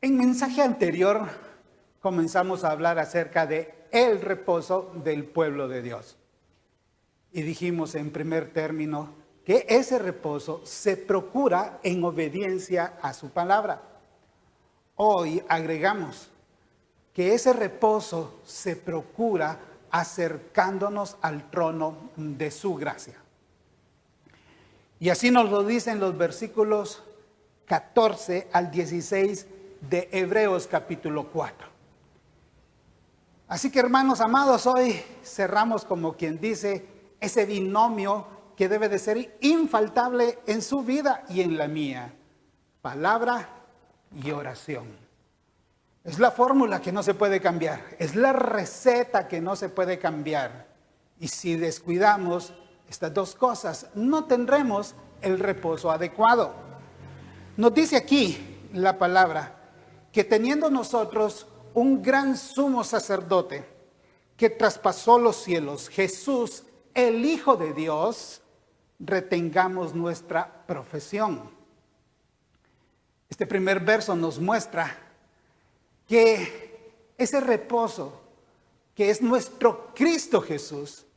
En mensaje anterior comenzamos a hablar acerca de el reposo del pueblo de Dios. Y dijimos en primer término que ese reposo se procura en obediencia a su palabra. Hoy agregamos que ese reposo se procura acercándonos al trono de su gracia. Y así nos lo dicen los versículos 14 al 16 de Hebreos capítulo 4. Así que, hermanos amados, hoy cerramos, como quien dice, ese binomio que debe de ser infaltable en su vida y en la mía: palabra y oración. Es la fórmula que no se puede cambiar, es la receta que no se puede cambiar. Y si descuidamos estas dos cosas, no tendremos el reposo adecuado. Nos dice aquí la palabra que teniendo nosotros un gran sumo sacerdote que traspasó los cielos, Jesús, el Hijo de Dios, retengamos nuestra profesión. Este primer verso nos muestra que ese reposo, que es nuestro Cristo Jesús,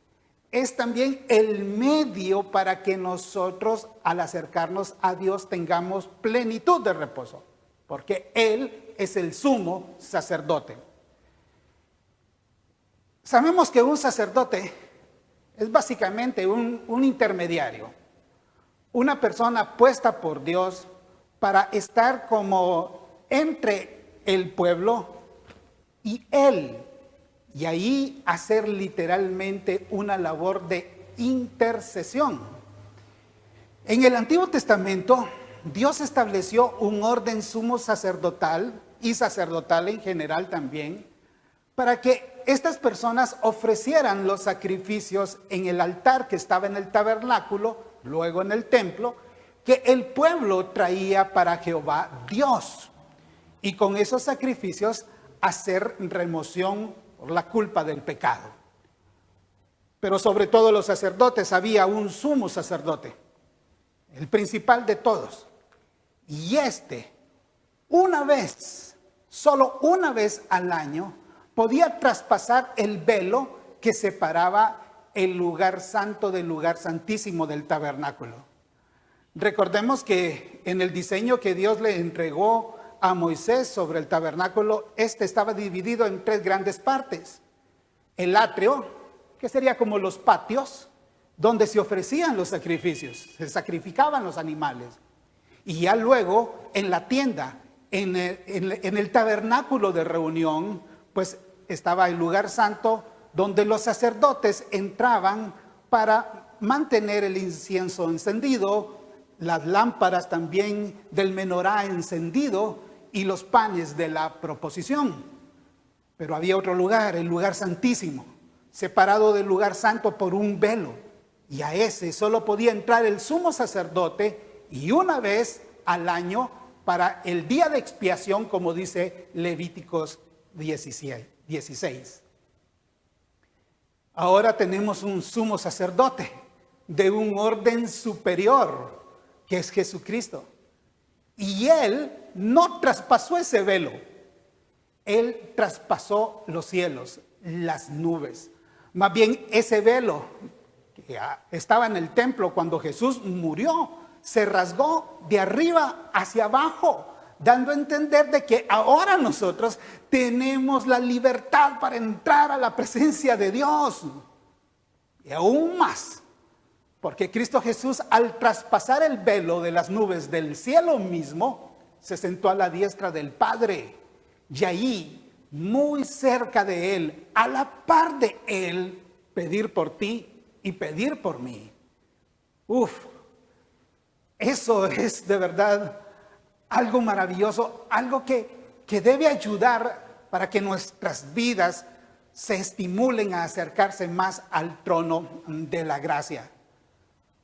es también el medio para que nosotros, al acercarnos a Dios, tengamos plenitud de reposo, porque Él es el sumo sacerdote. Sabemos que un sacerdote es básicamente un intermediario, una persona puesta por Dios para estar como entre el pueblo y Él, y ahí hacer literalmente una labor de intercesión. En el Antiguo Testamento, Dios estableció un orden sumo sacerdotal y sacerdotal en general también, para que estas personas ofrecieran los sacrificios en el altar que estaba en el tabernáculo, luego en el templo, que el pueblo traía para Jehová Dios, y con esos sacrificios hacer remoción por la culpa del pecado. Pero sobre todo los sacerdotes, había un sumo sacerdote, el principal de todos, y una vez, solo una vez al año, podía traspasar el velo que separaba el lugar santo del lugar santísimo del tabernáculo. Recordemos que en el diseño que Dios le entregó a Moisés sobre el tabernáculo, estaba dividido en tres grandes partes. El atrio, que sería como los patios, donde se ofrecían los sacrificios, se sacrificaban los animales. Y ya luego, en la tienda, en el tabernáculo de reunión, pues estaba el lugar santo, donde los sacerdotes entraban para mantener el incienso encendido, las lámparas también del menorá encendido y los panes de la proposición. Pero había otro lugar, el lugar santísimo, separado del lugar santo por un velo, y a ese solo podía entrar el sumo sacerdote, y una vez al año para el día de expiación, como dice Levíticos 16. Ahora tenemos un sumo sacerdote de un orden superior, que es Jesucristo. Y Él no traspasó ese velo. Él traspasó los cielos, las nubes. Más bien, ese velo que estaba en el templo cuando Jesús murió, se rasgó de arriba hacia abajo, dando a entender de que ahora nosotros tenemos la libertad para entrar a la presencia de Dios. Y aún más, porque Cristo Jesús, al traspasar el velo de las nubes del cielo mismo, se sentó a la diestra del Padre. Y ahí, muy cerca de Él, a la par de Él, pedir por ti y pedir por mí. Eso es de verdad algo maravilloso, algo que debe ayudar para que nuestras vidas se estimulen a acercarse más al trono de la gracia.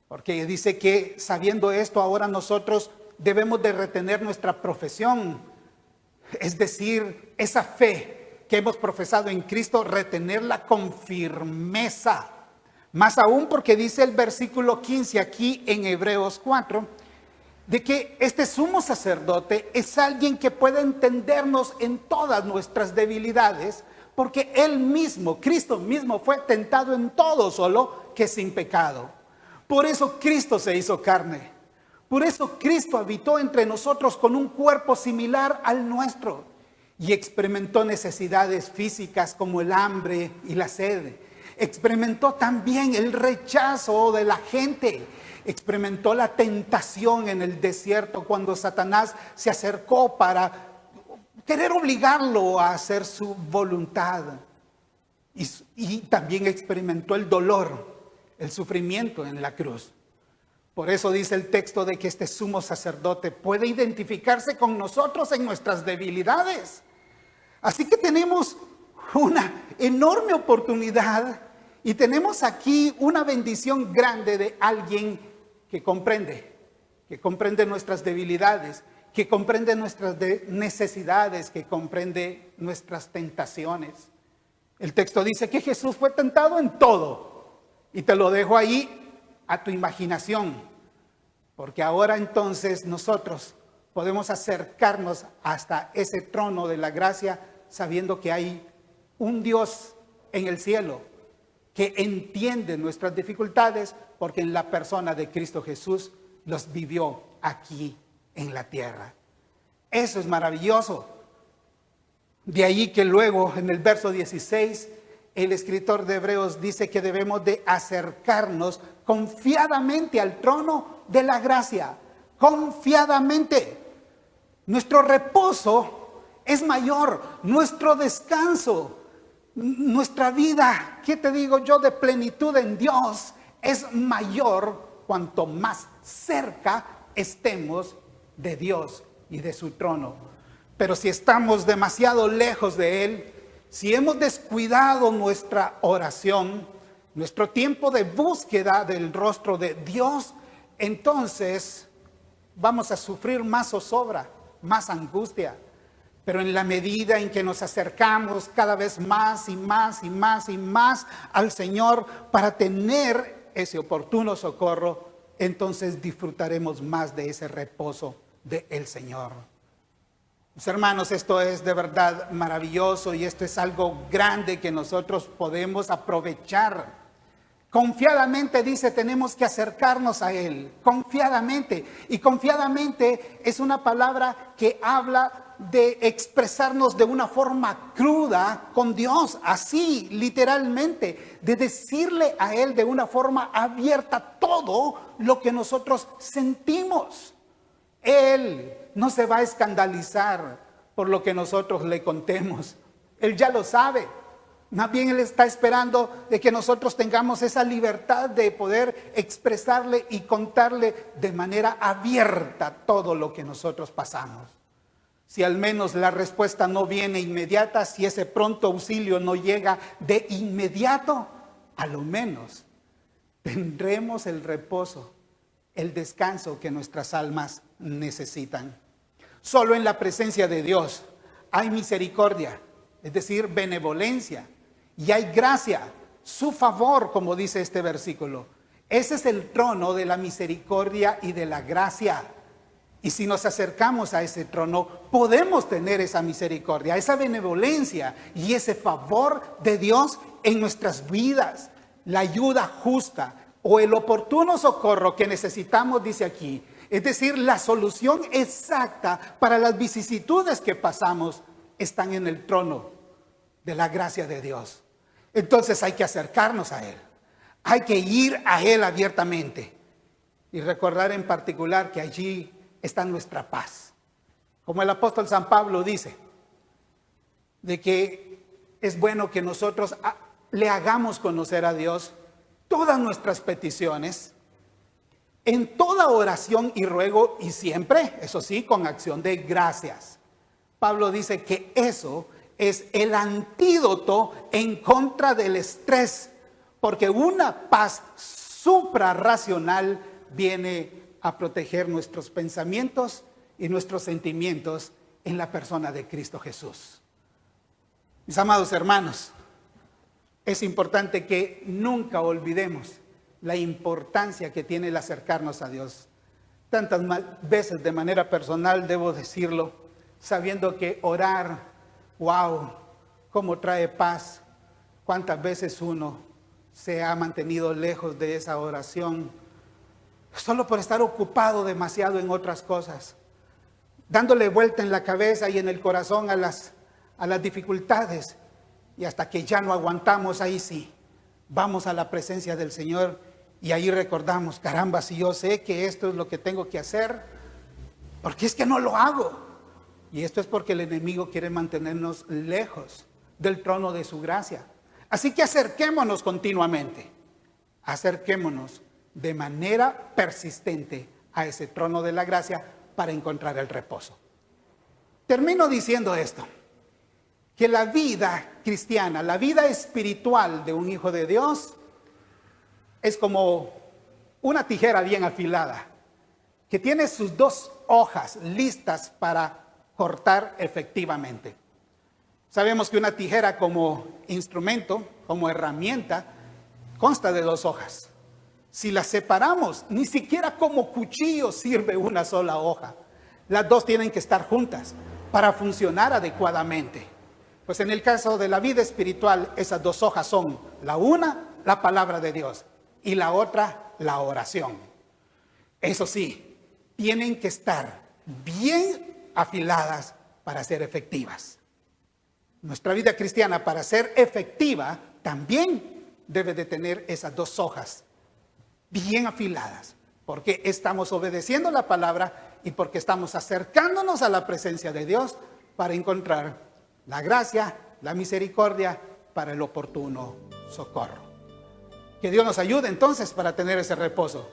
Porque dice que sabiendo esto, ahora nosotros debemos de retener nuestra profesión, es decir, esa fe que hemos profesado en Cristo, retenerla con firmeza. Más aún porque dice el versículo 15 aquí en Hebreos 4, de que este sumo sacerdote es alguien que puede entendernos en todas nuestras debilidades, porque Él mismo, Cristo mismo, fue tentado en todo, solo que sin pecado. Por eso Cristo se hizo carne. Por eso Cristo habitó entre nosotros con un cuerpo similar al nuestro y experimentó necesidades físicas como el hambre y la sed. Experimentó también el rechazo de la gente. Experimentó la tentación en el desierto cuando Satanás se acercó para querer obligarlo a hacer su voluntad. Y también experimentó el dolor, el sufrimiento en la cruz. Por eso dice el texto de que este sumo sacerdote puede identificarse con nosotros en nuestras debilidades. Así que tenemos una enorme oportunidad y tenemos aquí una bendición grande de alguien que comprende nuestras debilidades, que comprende nuestras necesidades, que comprende nuestras tentaciones. El texto dice que Jesús fue tentado en todo. Y te lo dejo ahí a tu imaginación, porque ahora entonces nosotros podemos acercarnos hasta ese trono de la gracia sabiendo que hay un Dios en el cielo que entiende nuestras dificultades porque en la persona de Cristo Jesús los vivió aquí en la tierra. Eso es maravilloso. De ahí que luego en el verso 16 el escritor de Hebreos dice que debemos de acercarnos confiadamente al trono de la gracia. Confiadamente. Nuestro reposo es mayor, nuestro descanso, nuestra vida, ¿qué te digo yo?, de plenitud en Dios es mayor cuanto más cerca estemos de Dios y de su trono. Pero si estamos demasiado lejos de Él, si hemos descuidado nuestra oración, nuestro tiempo de búsqueda del rostro de Dios, entonces vamos a sufrir más zozobra, más angustia. Pero en la medida en que nos acercamos cada vez más y más y más y más al Señor para tener ese oportuno socorro, entonces disfrutaremos más de ese reposo del Señor. Mis hermanos, esto es de verdad maravilloso y esto es algo grande que nosotros podemos aprovechar. Confiadamente, dice, tenemos que acercarnos a Él, confiadamente. Y confiadamente es una palabra que habla de expresarnos de una forma cruda con Dios, así literalmente, de decirle a Él de una forma abierta todo lo que nosotros sentimos. Él no se va a escandalizar por lo que nosotros le contemos. Él ya lo sabe. Más bien Él está esperando de que nosotros tengamos esa libertad de poder expresarle y contarle de manera abierta todo lo que nosotros pasamos. Si al menos la respuesta no viene inmediata, si ese pronto auxilio no llega de inmediato, a lo menos tendremos el reposo, el descanso que nuestras almas necesitan. Solo en la presencia de Dios hay misericordia, es decir, benevolencia, y hay gracia, su favor, como dice este versículo. Ese es el trono de la misericordia y de la gracia. Y si nos acercamos a ese trono, podemos tener esa misericordia, esa benevolencia y ese favor de Dios en nuestras vidas. La ayuda justa o el oportuno socorro que necesitamos, dice aquí, es decir, la solución exacta para las vicisitudes que pasamos, están en el trono de la gracia de Dios. Entonces hay que acercarnos a Él. Hay que ir a Él abiertamente. Y recordar en particular que allí está nuestra paz. Como el apóstol San Pablo dice, de que es bueno que nosotros le hagamos conocer a Dios todas nuestras peticiones, en toda oración y ruego, y siempre, eso sí, con acción de gracias. Pablo dice que eso es el antídoto en contra del estrés, porque una paz suprarracional viene a proteger nuestros pensamientos y nuestros sentimientos en la persona de Cristo Jesús. Mis amados hermanos, es importante que nunca olvidemos la importancia que tiene el acercarnos a Dios. tantas veces de manera personal, debo decirlo, sabiendo que orar, wow, cómo trae paz. Cuántas veces uno se ha mantenido lejos de esa oración, solo por estar ocupado demasiado en otras cosas, dándole vuelta en la cabeza y en el corazón a las dificultades, y hasta que ya no aguantamos, ahí sí, vamos a la presencia del Señor y ahí recordamos, caramba, si yo sé que esto es lo que tengo que hacer, ¿por qué es que no lo hago? Y esto es porque el enemigo quiere mantenernos lejos del trono de su gracia. Así que acerquémonos continuamente, acerquémonos de manera persistente a ese trono de la gracia para encontrar el reposo. Termino diciendo esto, que la vida cristiana, la vida espiritual de un hijo de Dios es como una tijera bien afilada, que tiene sus dos hojas listas para cortar efectivamente. Sabemos que una tijera como instrumento, como herramienta, consta de dos hojas. Si las separamos, ni siquiera como cuchillo sirve una sola hoja. Las dos tienen que estar juntas para funcionar adecuadamente. Pues en el caso de la vida espiritual, esas dos hojas son la una, la palabra de Dios, y la otra, la oración. Eso sí, tienen que estar bien afiladas para ser efectivas. Nuestra vida cristiana, para ser efectiva, también debe de tener esas dos hojas bien afiladas, porque estamos obedeciendo la palabra y porque estamos acercándonos a la presencia de Dios para encontrar la gracia, la misericordia para el oportuno socorro. Que Dios nos ayude entonces para tener ese reposo.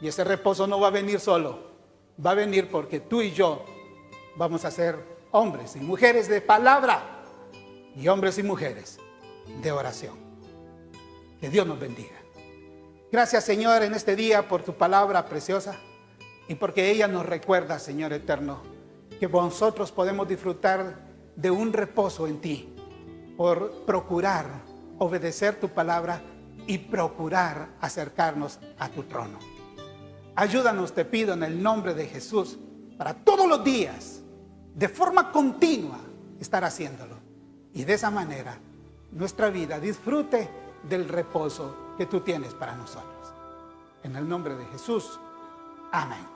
Y ese reposo no va a venir solo, va a venir porque tú y yo vamos a ser hombres y mujeres de palabra y hombres y mujeres de oración. Que Dios nos bendiga. Gracias, Señor, en este día por tu palabra preciosa y porque ella nos recuerda, Señor eterno, que nosotros podemos disfrutar de un reposo en ti por procurar obedecer tu palabra y procurar acercarnos a tu trono. Ayúdanos, te pido, en el nombre de Jesús, para todos los días, de forma continua, estar haciéndolo. Y de esa manera, nuestra vida disfrute del reposo que tú tienes para nosotros. En el nombre de Jesús. Amén.